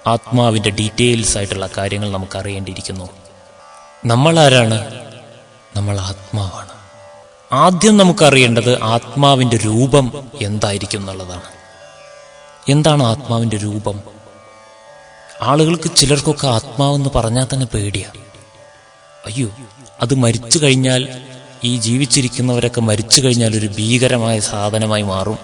ആത്മാവിൻ്റെ ഡീറ്റെയിൽസ് ആയിട്ടുള്ള കാര്യങ്ങൾ നമുക്ക് അറിയേണ്ടിയിരിക്കുന്നു. നമ്മളാരാണ്? നമ്മൾ ആത്മാവാണ്. ആദ്യം നമുക്കറിയേണ്ടത് ആത്മാവിൻ്റെ രൂപം എന്തായിരിക്കും എന്നുള്ളതാണ്. എന്താണ് ആത്മാവിൻ്റെ രൂപം? ആളുകൾക്ക് ചിലർക്കൊക്കെ ആത്മാവെന്ന് പറഞ്ഞാൽ തന്നെ പേടിയാണ്. അയ്യോ, അത് മരിച്ചു കഴിഞ്ഞാൽ, ഈ ജീവിച്ചിരിക്കുന്നവരൊക്കെ മരിച്ചു കഴിഞ്ഞാൽ ഒരു ഭീകരമായ സാധനമായി മാറും,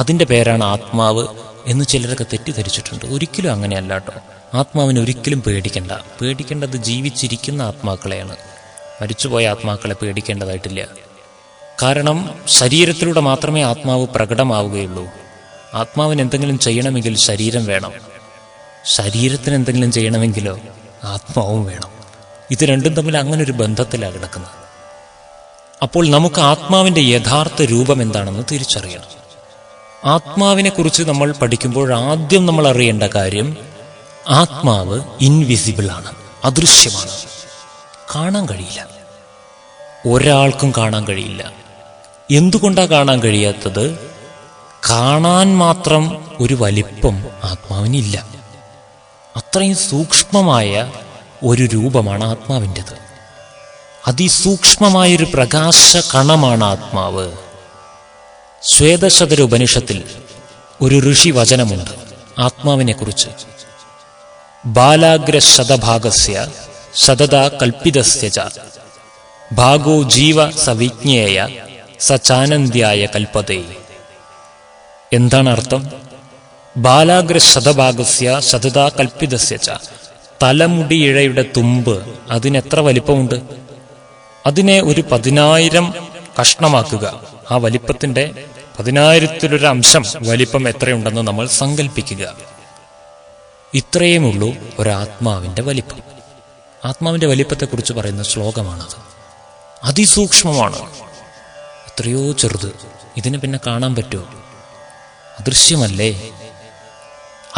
അതിൻ്റെ പേരാണ് ആത്മാവ് എന്ന് ചിലരൊക്കെ തെറ്റിദ്ധരിച്ചിട്ടുണ്ട്. ഒരിക്കലും അങ്ങനെയല്ല കേട്ടോ. ആത്മാവിനെ ഒരിക്കലും പേടിക്കണ്ട. പേടിക്കേണ്ടത് ജീവിച്ചിരിക്കുന്ന ആത്മാക്കളെയാണ്. മരിച്ചുപോയ ആത്മാക്കളെ പേടിക്കേണ്ടതായിട്ടില്ല. കാരണം ശരീരത്തിലൂടെ മാത്രമേ ആത്മാവ് പ്രകടമാവുകയുള്ളൂ. ആത്മാവിന് എന്തെങ്കിലും ചെയ്യണമെങ്കിൽ ശരീരം വേണം, ശരീരത്തിന് എന്തെങ്കിലും ചെയ്യണമെങ്കിലോ ആത്മാവും വേണം. ഇത് രണ്ടും തമ്മിൽ അങ്ങനെ ഒരു ബന്ധത്തിലാണ് കിടക്കുന്നത്. അപ്പോൾ നമുക്ക് ആത്മാവിൻ്റെ യഥാർത്ഥ രൂപം എന്താണെന്ന് തിരിച്ചറിയണം. ആത്മാവിനെ കുറിച്ച് നമ്മൾ പഠിക്കുമ്പോൾ ആദ്യം നമ്മൾ അറിയേണ്ട കാര്യം, ആത്മാവ് ഇൻവിസിബിൾ ആണ്, അദൃശ്യമാണ്, കാണാൻ കഴിയില്ല. ഒരാൾക്കും കാണാൻ കഴിയില്ല. എന്തുകൊണ്ടാണ് കാണാൻ കഴിയാത്തത്? കാണാൻ മാത്രം ഒരു വലിപ്പം ആത്മാവിനില്ല. അത്രയും സൂക്ഷ്മമായ ഒരു രൂപമാണ് ആത്മാവിൻ്റെത്. അതിസൂക്ഷ്മമായൊരു പ്രകാശ കണമാണ് ആത്മാവ്. ശ്വേതശതര ഉപനിഷത്തിൽ ഒരു ഋഷി വചനമുണ്ട് ആത്മാവിനെ കുറിച്ച്. ബാലാഗ്ര ശതഭാഗസ്യ ശതദാ കൽപ്പിതസ്യ ച ഭാഗോ ജീവ സവിജ്ഞേയ സചാനന്ദ്യായ കൽപ്പതേ. എന്താണ് അർത്ഥം? ബാലാഗ്ര ശതഭാഗസ്യ ശതദാ കൽപ്പിതസ്യ ച, തലമുടിയിഴയുടെ തുമ്പ്, അതിനെത്ര വലിപ്പമുണ്ട്? അതിനെ ഒരു 10,000 കഷ്ണമാക്കുക. ആ വലിപ്പത്തിന്റെ 10,000-ത്തിലൊരു അംശം വലിപ്പം എത്രയുണ്ടെന്ന് നമ്മൾ സങ്കല്പിക്കുക. ഇത്രയുമുള്ളൂ ഒരാത്മാവിന്റെ വലിപ്പം. ആത്മാവിന്റെ വലിപ്പത്തെക്കുറിച്ച് പറയുന്ന ശ്ലോകമാണത്. അതിസൂക്ഷ്മമാണ്, എത്രയോ ചെറുത്. ഇതിനെ പിന്നെ കാണാൻ പറ്റുമോ? അദൃശ്യമല്ലേ?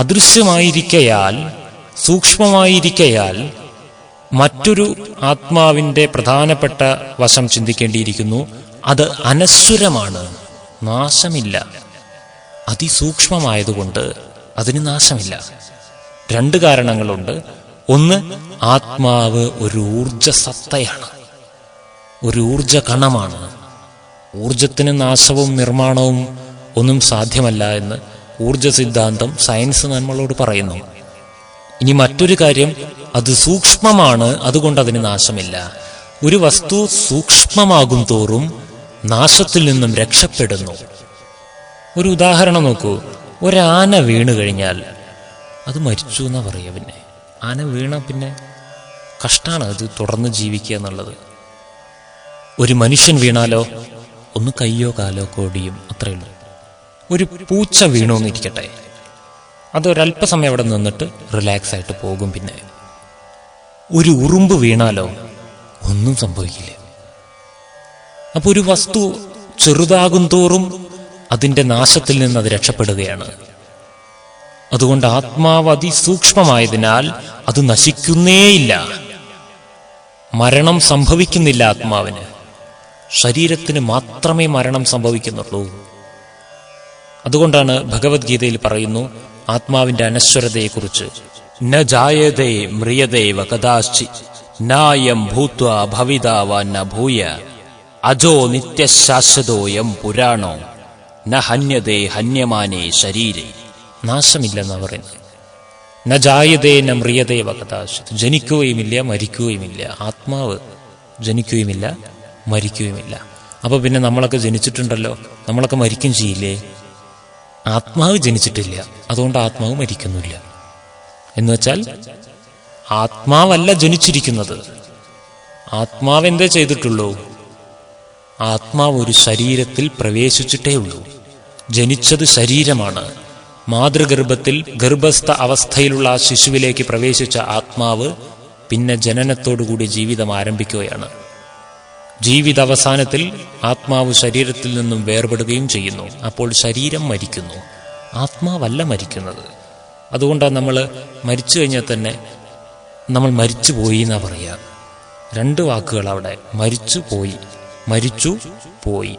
അദൃശ്യമായിരിക്കയാൽ, സൂക്ഷ്മമായിരിക്കയാൽ മറ്റൊരു ആത്മാവിൻ്റെ പ്രധാനപ്പെട്ട വശം ചിന്തിക്കേണ്ടിയിരിക്കുന്നു. അത് അനശ്വരമാണ്, നാശമില്ല. അതിസൂക്ഷ്മമായതുകൊണ്ട് അതിന് നാശമില്ല. 2 കാരണങ്ങളുണ്ട്. ഒന്ന്, ആത്മാവ് ഒരു ഊർജസത്തയാണ്, ഒരു ഊർജ കണമാണ്. ഊർജത്തിന് നാശവും നിർമ്മാണവും ഒന്നും സാധ്യമല്ല എന്ന് ഊർജ സിദ്ധാന്തം, സയൻസ് നമ്മളോട് പറയുന്നു. ഇനി മറ്റൊരു കാര്യം, അത് സൂക്ഷ്മമാണ്, അതുകൊണ്ട് അതിന് നാശമില്ല. ഒരു വസ്തു സൂക്ഷ്മമാകും തോറും നാശത്തിൽ നിന്നും രക്ഷപ്പെടുന്നു. ഒരു ഉദാഹരണം നോക്കൂ. ഒരാന വീണ് കഴിഞ്ഞാൽ അത് മരിച്ചു എന്നാ പറയുക. പിന്നെ ആന വീണ പിന്നെ കഷ്ടാണ് അത് തുടർന്ന് ജീവിക്കുക എന്നുള്ളത്. ഒരു മനുഷ്യൻ വീണാലോ ഒന്ന് കയ്യോ കാലോ കോടിയും, അത്രയേ ഉള്ളൂ. ഒരു പൂച്ച വീണോന്നിരിക്കട്ടെ, അതൊരല്പസമയം അവിടെ നിന്നിട്ട് റിലാക്സ് ആയിട്ട് പോകും. പിന്നെ ഒരു ഉറുമ്പ് വീണാലോ ഒന്നും സംഭവിക്കില്ല. അപ്പൊ ഒരു വസ്തു ചെറുതാകും തോറും അതിൻ്റെ നാശത്തിൽ നിന്ന് അത് രക്ഷപ്പെടുകയാണ്. അതുകൊണ്ട് ആത്മാവ് അതിസൂക്ഷ്മമായതിനാൽ അത് നശിക്കുന്നേയില്ല, മരണം സംഭവിക്കുന്നില്ല. ആത്മാവിന്, ശരീരത്തിന് മാത്രമേ മരണം സംഭവിക്കുന്നുള്ളൂ. അതുകൊണ്ടാണ് ഭഗവത്ഗീതയിൽ പറയുന്നു ആത്മാവിന്റെ അനശ്വരതയെക്കുറിച്ച്, ന ജായതേ മ്രിയതേവ കദാശ്ചി നായം ഭൂത്വാ ഭവിതാവ ന ഭൂയ അജോ നിത്യശാശ്വതോയം പുരാണോ ന ഹന്യതേ ഹന്യമാനേ ശരീരേ. നാശമില്ലെന്ന് പറയുന്നത്. ന ജായതേ ന മ്രിയതേവ കദാശ്ചി, ജനിക്കുകയുമില്ല മരിക്കുകയുമില്ല. ആത്മാവ് ജനിക്കുകയുമില്ല മരിക്കുകയുമില്ല. അപ്പൊ പിന്നെ നമ്മളൊക്കെ ജനിച്ചിട്ടുണ്ടല്ലോ, നമ്മളൊക്കെ മരിക്കും ചെയ്യില്ലേ? ആത്മാവ് ജനിച്ചിട്ടില്ല, അതുകൊണ്ട് ആത്മാവ് മരിക്കുന്നില്ല. എന്നുവെച്ചാൽ ആത്മാവല്ല ജനിച്ചിരിക്കുന്നത്. ആത്മാവ് എന്തേ ചെയ്തിട്ടുള്ളൂ? ആത്മാവ് ഒരു ശരീരത്തിൽ പ്രവേശിച്ചിട്ടേ ഉള്ളൂ. ജനിച്ചത് ശരീരമാണ്. മാതൃഗർഭത്തിൽ ഗർഭസ്ഥ അവസ്ഥയിലുള്ള ആ ശിശുവിലേക്ക് പ്രവേശിച്ച ആത്മാവ് പിന്നെ ജനനത്തോടുകൂടി ജീവിതം ആരംഭിക്കുകയാണ്. ജീവിതാവസാനത്തിൽ ആത്മാവ് ശരീരത്തിൽ നിന്നും വേർപെടുകയും ചെയ്യുന്നു. അപ്പോൾ ശരീരം മരിക്കുന്നു, ആത്മാവല്ല മരിക്കുന്നത്. അതുകൊണ്ടാണ് നമ്മൾ മരിച്ചു കഴിഞ്ഞാൽ തന്നെ നമ്മൾ മരിച്ചു പോയി എന്നാ പറയുക. 2 വാക്കുകൾ അവിടെ, മരിച്ചു പോയി, മരിച്ചു പോയി.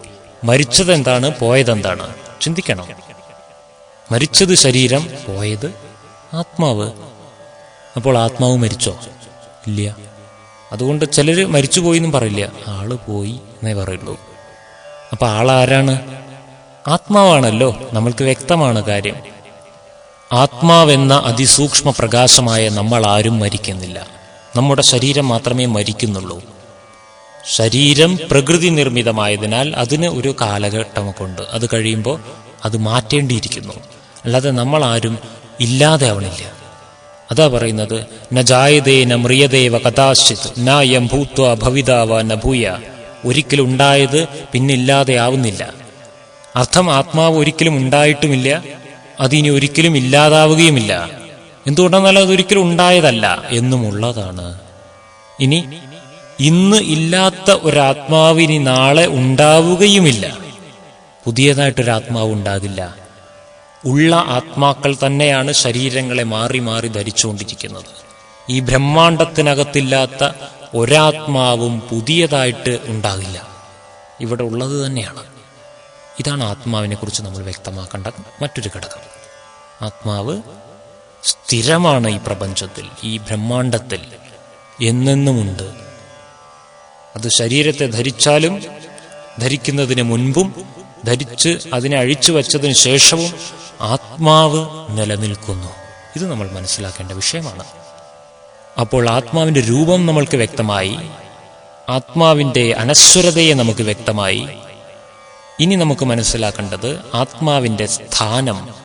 മരിച്ചതെന്താണ്, പോയതെന്താണ്? ചിന്തിക്കണം. മരിച്ചത് ശരീരം, പോയത് ആത്മാവ്. അപ്പോൾ ആത്മാവ് മരിച്ചോ? ഇല്ല. അതുകൊണ്ട് ചിലർ മരിച്ചുപോയി എന്നും പറയില്ല, ആള് പോയി എന്നേ പറയുള്ളൂ. അപ്പൊ ആളാരാണ്? ആത്മാവാണല്ലോ. നമ്മൾക്ക് വ്യക്തമാണ് കാര്യം. ആത്മാവെന്ന അതിസൂക്ഷ്മ പ്രകാശമായ നമ്മൾ ആരും മരിക്കുന്നില്ല. നമ്മുടെ ശരീരം മാത്രമേ മരിക്കുന്നുള്ളൂ. ശരീരം പ്രകൃതി നിർമ്മിതമായതിനാൽ അതിന് ഒരു കാലഘട്ടമൊക്കെ ഉണ്ട്. അത് കഴിയുമ്പോൾ അത് മാറ്റേണ്ടിയിരിക്കുന്നു. അല്ലാതെ നമ്മളാരും ഇല്ലാതെ ആവണില്ല. അതാ പറയുന്നത്, ന ജായതേ ന മ്രിയതേവ കഥാശ്ചിത് നായം ഭൂത്വ ഭവിതാവ ന ഭൂയ. ഒരിക്കലും ഉണ്ടായത് പിന്നില്ലാതെ ആവുന്നില്ല. അർത്ഥം ആത്മാവ് ഒരിക്കലും ഉണ്ടായിട്ടുമില്ല, അതിനി ഒരിക്കലും ഇല്ലാതാവുകയുമില്ല. എന്തുകൊണ്ടെന്നാൽ അതൊരിക്കലും ഉണ്ടായതല്ല, എന്നുമുള്ളതാണ്. ഇനി ഇന്ന് ഇല്ലാത്ത ഒരാത്മാവിനി നാളെ ഉണ്ടാവുകയുമില്ല. പുതിയതായിട്ടൊരാത്മാവ് ഉണ്ടാകില്ല. ഉള്ള ആത്മാക്കൾ തന്നെയാണ് ശരീരങ്ങളെ മാറി മാറി ധരിച്ചുകൊണ്ടിരിക്കുന്നത്. ഈ ബ്രഹ്മാണ്ടത്തിനകത്തില്ലാത്ത ഒരാത്മാവും പുതിയതായിട്ട് ഉണ്ടാകില്ല. ഇവിടെ ഉള്ളത് തന്നെയാണ്. ഇതാണ് ആത്മാവിനെ കുറിച്ച് നമ്മൾ വ്യക്തമാക്കേണ്ട മറ്റൊരു ഘടകം. ആത്മാവ് സ്ഥിരമാണ്. ഈ പ്രപഞ്ചത്തിൽ, ഈ ബ്രഹ്മാണ്ടത്തിൽ എന്നെന്നുമുണ്ട്. അത് ശരീരത്തെ ധരിച്ചാലും ധരിക്കുന്നതിന് മുൻപും ധരിച്ച് അതിനെ അഴിച്ചു വച്ചതിന് ശേഷവും ആത്മാവ് നിലനിൽക്കുന്നു. ഇത് നമ്മൾ മനസ്സിലാക്കേണ്ട വിഷയമാണ്. അപ്പോൾ ആത്മാവിന്റെ രൂപം നമ്മൾക്ക് വ്യക്തമായി, ആത്മാവിന്റെ അനശ്വരതയെ നമുക്ക് വ്യക്തമായി. ഇനി നമുക്ക് മനസ്സിലാക്കേണ്ടത് ആത്മാവിന്റെ സ്ഥാനം